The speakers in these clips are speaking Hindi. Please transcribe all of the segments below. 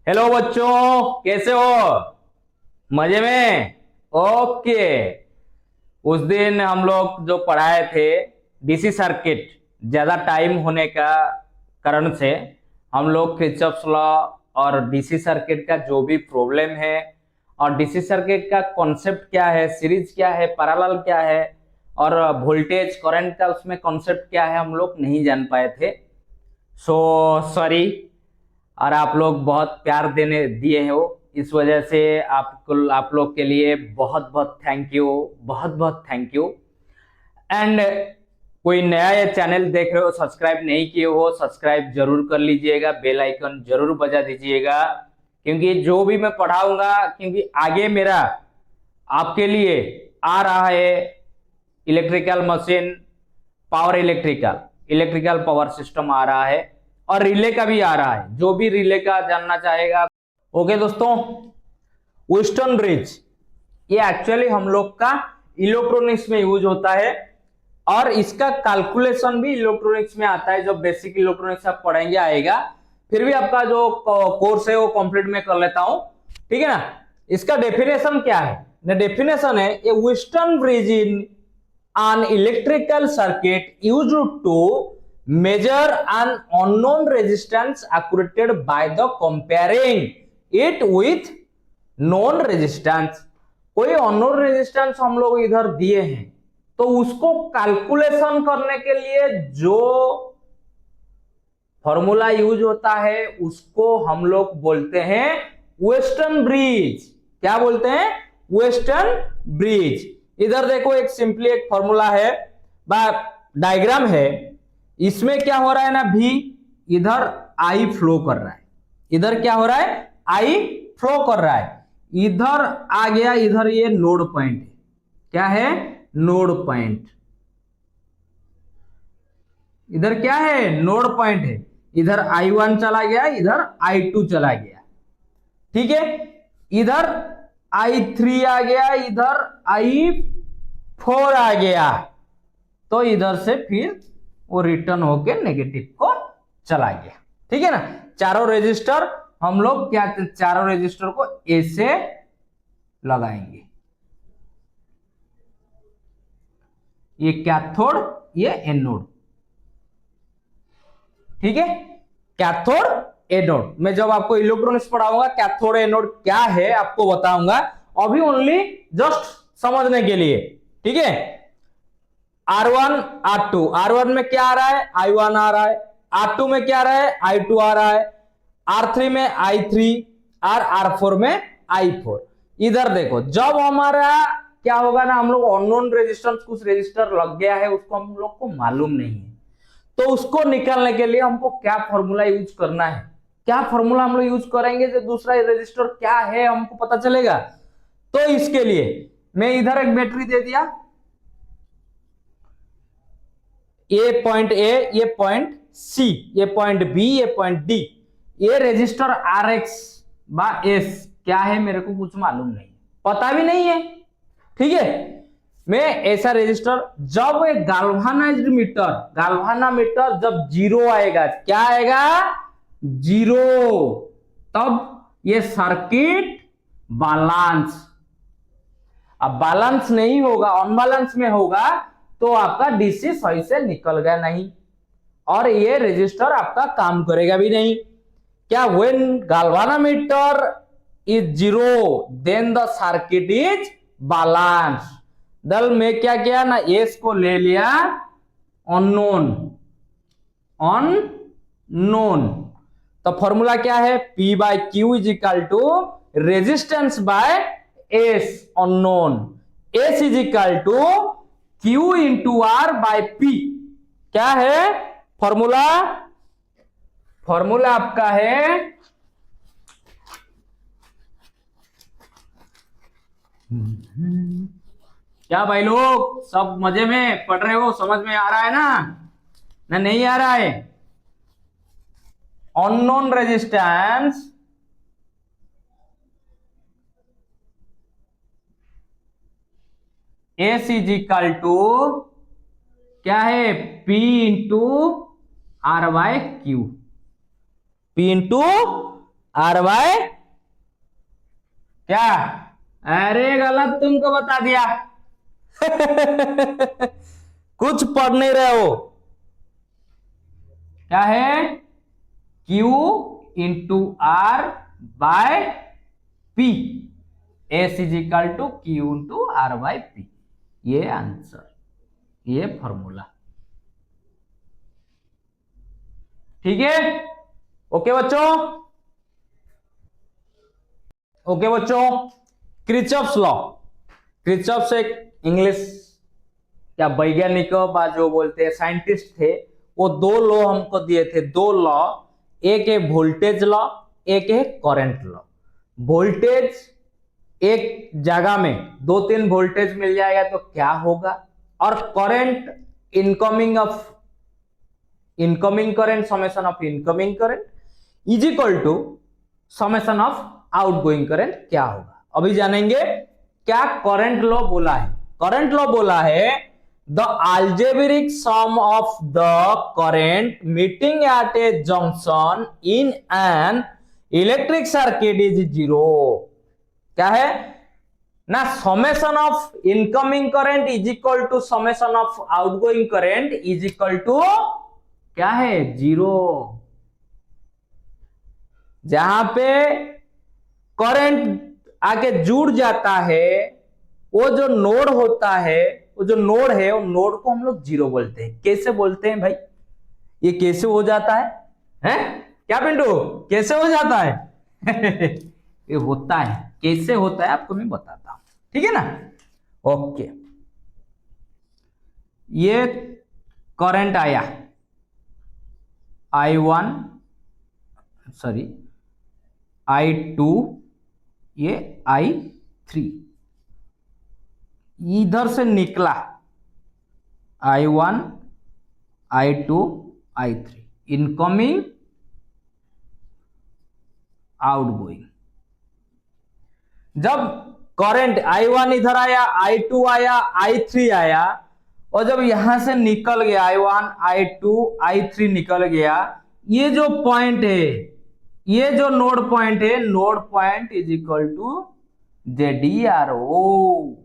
हेलो बच्चों, कैसे हो? मजे में? ओके। उस दिन हम लोग जो पढ़ाए थे डीसी सर्किट, ज्यादा टाइम होने का कारण से हम लोग किरचॉफ्स लॉ और डीसी सर्किट का जो भी प्रॉब्लम है और डीसी सर्किट का कॉन्सेप्ट क्या है, सीरीज क्या है, पैरेलल क्या है और वोल्टेज करंट का उसमें कॉन्सेप्ट क्या है, हम लोग नहीं जान पाए थे। So sorry. और आप लोग बहुत प्यार देने दिए हो, इस वजह से आपको आप लोग के लिए बहुत बहुत थैंक यू, बहुत बहुत थैंक यू। एंड कोई नया ये चैनल देख रहे हो, सब्सक्राइब नहीं किए हो, सब्सक्राइब जरूर कर लीजिएगा, बेल आइकन जरूर बजा दीजिएगा, क्योंकि जो भी मैं पढ़ाऊंगा, क्योंकि आगे मेरा आपके लिए आ रहा है electrical machine, power electrical, electrical power system आ रहा है और रिले का भी आ रहा है, जो भी रिले का जानना चाहेगा। ओके दोस्तों, वेस्टर्न ब्रिज ये एक्चुअली हम लोग का इलेक्ट्रॉनिक्स में यूज होता है और इसका कैलकुलेशन भी इलेक्ट्रॉनिक्स में आता है। जब बेसिक इलेक्ट्रॉनिक्स आप पढ़ेंगे आएगा, फिर भी आपका जो कोर्स है वो कंप्लीट में कर लेता हूं, ठीक है ना। इसका डेफिनेशन क्या है? डेफिनेशन है a Wheatstone bridge in an electrical circuit used to measure an unknown resistance accurate by the comparing it with known resistance। कोई अननोन रेजिस्टेंस हम लोग इधर दिए हैं, तो उसको कैलकुलेशन करने के लिए जो फॉर्मूला यूज होता है उसको हम लोग बोलते हैं वेस्टर्न ब्रिज। क्या बोलते हैं? Western bridge. इधर देखो, एक सिंपली एक फॉर्मूला है, डायग्राम है। इसमें क्या हो रहा है ना, भी इधर आई फ्लो कर रहा है, इधर क्या हो रहा है, आई फ्लो कर रहा है। इधर आ गया, इधर ये नोड पॉइंट है। क्या है? Node point. इधर क्या है? नोड पॉइंट है। इधर I1 चला गया, इधर I2 चला गया, ठीक है। इधर I3 आ गया, इधर I4 आ गया, तो इधर से फिर वो रिटर्न होके नेगेटिव को चला गया, ठीक है ना। चारों रेजिस्टर हम लोग क्या, चारों रेजिस्टर को ऐसे लगाएंगे। ये कैथोड, ये एनोड, ठीक है। कैथोड एनोड, मैं जब आपको इलेक्ट्रॉनिक्स पढ़ाऊंगा कैथोड एनोड क्या है आपको बताऊंगा, अभी ओनली जस्ट समझने के लिए, ठीक है। R1 R2, R1 में क्या आ रहा है? I1 आ रहा है। R2 में क्या आ रहा है? I2 आ रहा है। R3 में I3 और R4 में I4। इधर देखो, जब हमारा क्या होगा ना, हम लोग अननोन रेजिस्टेंस, कुछ रेजिस्टर लग गया है, उसको हम लोग को मालूम नहीं है, तो उसको निकालने के लिए हमको क्या फॉर्मूला यूज करना है, क्या फॉर्मूला हम लोग यूज करेंगे जो दूसरा रजिस्टर क्या है हमको पता चलेगा। तो इसके लिए मैं इधर एक बैटरी दे दिया, ये पॉइंट ए, ये पॉइंट सी, ये पॉइंट बी, ये पॉइंट डी। ये रजिस्टर आर एक्स बा एस क्या है मेरे को कुछ मालूम नहीं, पता भी नहीं है, ठीक है। मैं ऐसा रजिस्टर, जब एक गाल्वानाइज्ड मीटर, गाल्वानामीटर जब जीरो आएगा, क्या आएगा? जीरो, तब ये सर्किट बैलेंस। अब बैलेंस नहीं होगा, अनबैलेंस में होगा, तो आपका डीसी सही से निकल गया नहीं और ये रजिस्टर आपका काम करेगा भी नहीं। क्या? When galvanometer is zero then the circuit is balance. दल में क्या किया ना, एस को ले लिया अननोन, अननोन, तो फॉर्मूला क्या है? P by Q is equal to resistance by S unknown, S is equal to Q into R by P. क्या है फॉर्मूला? फॉर्मूला आपका है क्या भाई लोग, सब मजे में पढ़ रहे हो? समझ में आ रहा है ना नहीं आ रहा है? Unknown resistance S is equal to क्या है? P into R by Q, P into R by क्या? अरे गलत तुमको बता दिया। कुछ पढ़ नहीं रहे हो। क्या है? Q into R by P, S is equal to Q into R by P. ये आंसर, ये फॉर्मूला। ठीक है? ओके बच्चों, ओके बच्चों। क्रिचॉफ्स लॉ, क्रिचॉफ्स एक इंग्लिश क्या वैज्ञानिक बा जो बोलते हैं साइंटिस्ट थे, वो दो लॉ हमको दिए थे, दो लॉ। एक है वोल्टेज लॉ, एक है करंट लॉ। वोल्टेज एक जगह में दो तीन वोल्टेज मिल जाएगा तो क्या होगा, और current incoming current summation of incoming current is equal to summation of outgoing current क्या होगा। अभी जानेंगे क्या करंट लॉ बोला है। करंट लॉ बोला है the algebraic sum of the current meeting at a junction in an electric circuit is zero। क्या है ना, summation of incoming current is equal to summation of outgoing current is equal to क्या है, जीरो। जहां पे करंट आके जुड़ जाता है, वो जो नोड होता है, वो जो नोड है, वो नोड को हम लोग जीरो बोलते हैं। कैसे बोलते हैं भाई, ये कैसे हो जाता है? हैं क्या पिंटू, कैसे हो जाता है? ये होता है, कैसे होता है आपको मैं बताता हूं, ठीक है ना। ओके, ये करंट आया I1, सॉरी I2, ये I3, इधर से निकला I1 I2 I3, incoming outgoing. जब करंट I1 इधर आया, I2 आया, I3 आया, और जब यहां से निकल गया I1 I2 I3 निकल गया, ये जो पॉइंट है, ये जो नोड पॉइंट है, node point is equal to ZERO,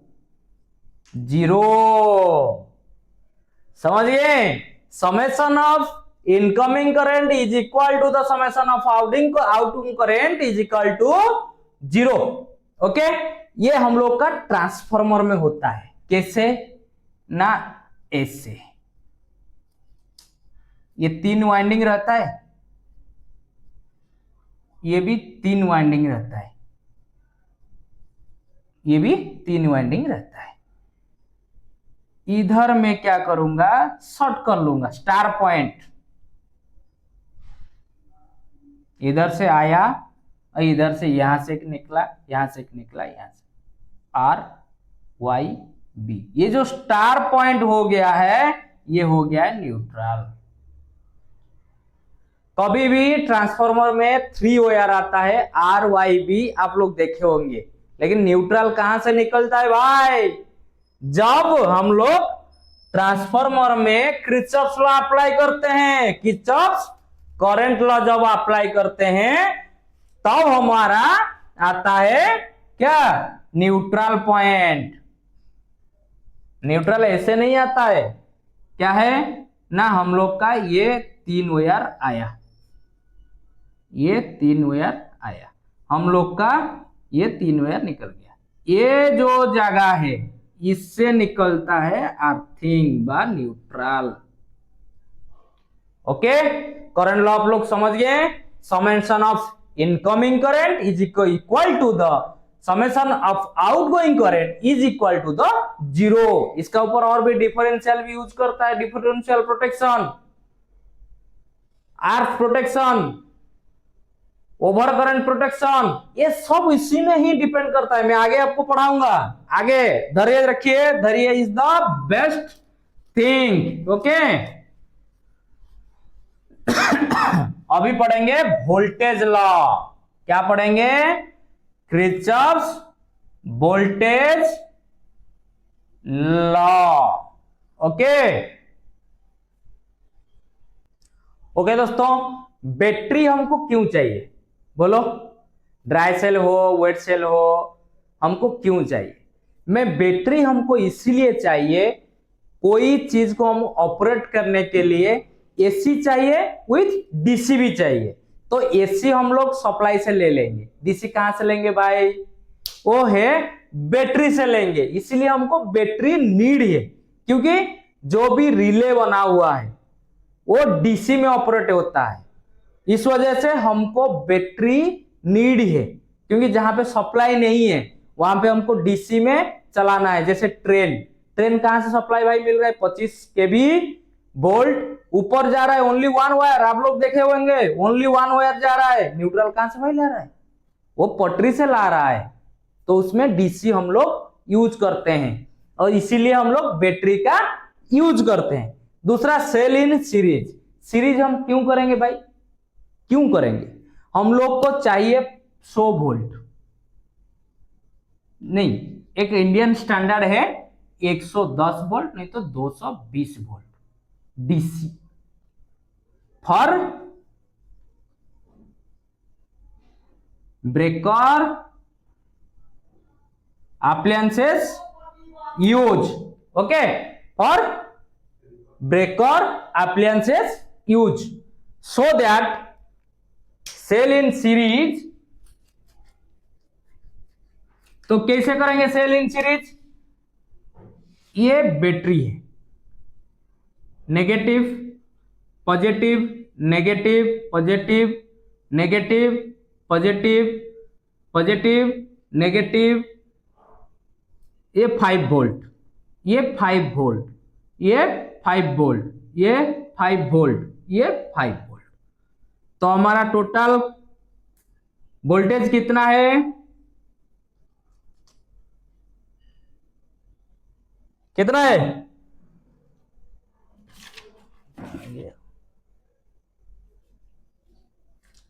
zero. समझिए, summation of incoming current is equal to the summation of outgoing current is equal to zero. Okay, ये हम लोग का ट्रांसफार्मर में होता है। कैसे ना, ऐसे ये 3 वाइंडिंग रहता है, ये भी 3 वाइंडिंग रहता है, ये भी 3 वाइंडिंग रहता है। इधर मैं क्या करूंगा, शॉर्ट कर लूंगा, स्टार पॉइंट इधर से आया और इधर से यहां से एक निकला, यहां से एक निकला, यहां से RYB, ये जो स्टार पॉइंट हो गया है, ये हो गया है न्यूट्रल। कभी भी ट्रांसफार्मर में 3 वायर आता है RYB, आप लोग देखे होंगे, लेकिन न्यूट्रल कहां से निकलता है भाई, जब हम लोग ट्रांसफार्मर में किरचॉफ्स लॉ अप्लाई करते हैं, किरचॉफ्स करंट लॉ जब अप्लाई करते हैं, तब हमारा आता है क्या, न्यूट्रल पॉइंट। न्यूट्रल ऐसे नहीं आता है, क्या है ना, हम लोग का ये 3 वायर आया, ये 3 वायर आया, हम लोग का ये 3 वायर निकल गया, ये जो जगह है इससे निकलता है अर्थिंग बा न्यूट्रल। ओके, करंट लॉ आप लोग समझ गए। Summation of incoming current is equal to the summation of outgoing current is equal to the zero. इसका ऊपर और भी डिफरेंशियल भी यूज करता है, differential protection, arc protection, over current protection, ये सब इसी में ही डिपेंड करता है। मैं आगे आपको पढ़ाऊंगा, आगे धैर्य रखिए, धैर्य is the best thing. Okay, अभी पढ़ेंगे वोल्टेज लॉ। क्या पढ़ेंगे, Kirchhoff's voltage law. Okay, okay दोस्तों, बैटरी हमको क्यों चाहिए, बोलो, ड्राई सेल हो वेट सेल हो, हमको क्यों चाहिए? मैं बैटरी हमको इसीलिए चाहिए, कोई चीज को हम ऑपरेट करने के लिए एसी चाहिए विथ डीसी भी चाहिए। तो एसी हम लोग सप्लाई से ले लेंगे, डीसी कहां से लेंगे भाई? वो है बैटरी से लेंगे। इसीलिए हमको बैटरी नीड है, क्योंकि जो भी रिले बना हुआ है वो डीसी में ऑपरेट होता है। इस वजह से हमको बैटरी नीड है, क्योंकि जहां पे सप्लाई नहीं है वहां पे हमको डीसी में चलाना है। जैसे ट्रेन कहां से सप्लाई भाई मिल रहा है? 25 केवी वोल्ट ऊपर जा रहा है, ओनली वन वायर। आप लोग देखे होंगे ओनली वन वायर जा रहा है। न्यूट्रल कहां से भाई ला रहा है? वो पटरी से ला रहा है। तो उसमें डीसी हम लोग यूज करते हैं, और इसीलिए हम लोग बैटरी का यूज करते हैं। दूसरा, सेल इन सीरीज। सीरीज हम क्यों करेंगे भाई? क्यों करेंगे? हम लोग को चाहिए 100 वोल्ट, नहीं, एक इंडियन स्टैंडर्ड है 110 वोल्ट, नहीं तो 220 volt DC for breaker appliances use, okay, for breaker appliances use, so that cell in series। तो कैसे करेंगे सेल इन सीरीज? ये बैटरी है, negative positive negative positive negative positive positive negative, ये 5 वोल्ट, ये 5 वोल्ट, ये 5 वोल्ट, ये 5 वोल्ट, ये 5 वोल्ट। तो हमारा टोटल वोल्टेज कितना है? कितना है?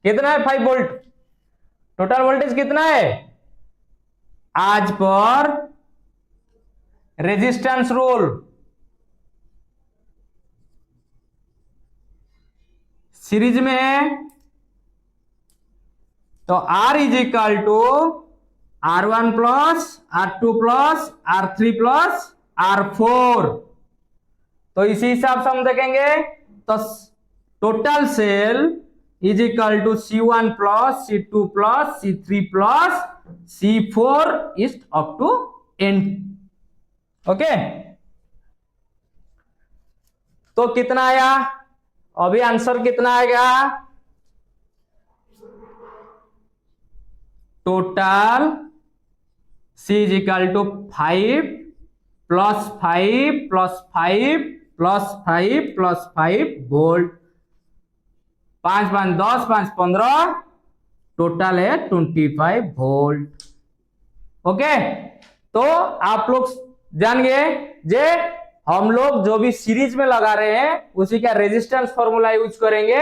कितना है? 5 वोल्ट। टोटल वोल्टेज कितना है? आज पर रेजिस्टेंस रूल, सीरीज में है तो R is equal to R1 plus R2 plus R3 plus R4। तो इसी हिसाब से हम देखेंगे तो total cell is equal to C1 plus C2 plus C3 plus C4 is up to N। Okay, तो कितना आया? अभी आंसर कितना आएगा? Total C is equal to 5 plus 5 plus 5 plus 5 plus 5 volt. 5 5 10 5 15, टोटल है 25 वोल्ट। ओके, तो आप लोग जान गए जे हम लोग जो भी सीरीज में लगा रहे हैं उसी का रेजिस्टेंस फॉर्मूला यूज करेंगे।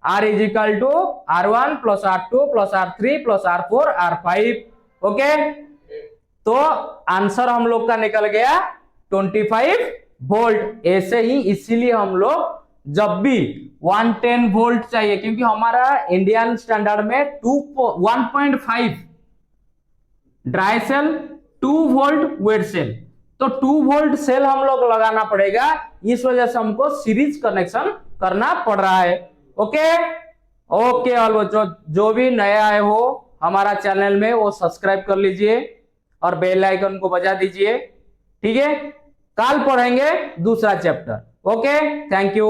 R is equal to R1 plus R2 plus R3 plus R4 R5। Okay, तो आंसर हम लोग का निकल गया 25 वोल्ट। ऐसे ही इसीलिए हम लोग जब भी 110 वोल्ट चाहिए, क्योंकि हमारा इंडियन स्टैंडर्ड में 1.5 dry cell, 2 volt wet cell, तो 2 वोल्ट सेल हम लोग लगाना पड़ेगा। इस वजह से हमको सीरीज कनेक्शन करना पड़ रहा है। ओके ओके, ऑल बच्चों जो भी नए आए हो हमारा चैनल में वो सब्सक्राइब कर लीजिए और बेल आइकन को बजा दीजिए। ठीक है, कल पढ़ेंगे दूसरा चैप्टर। Okay, thank you.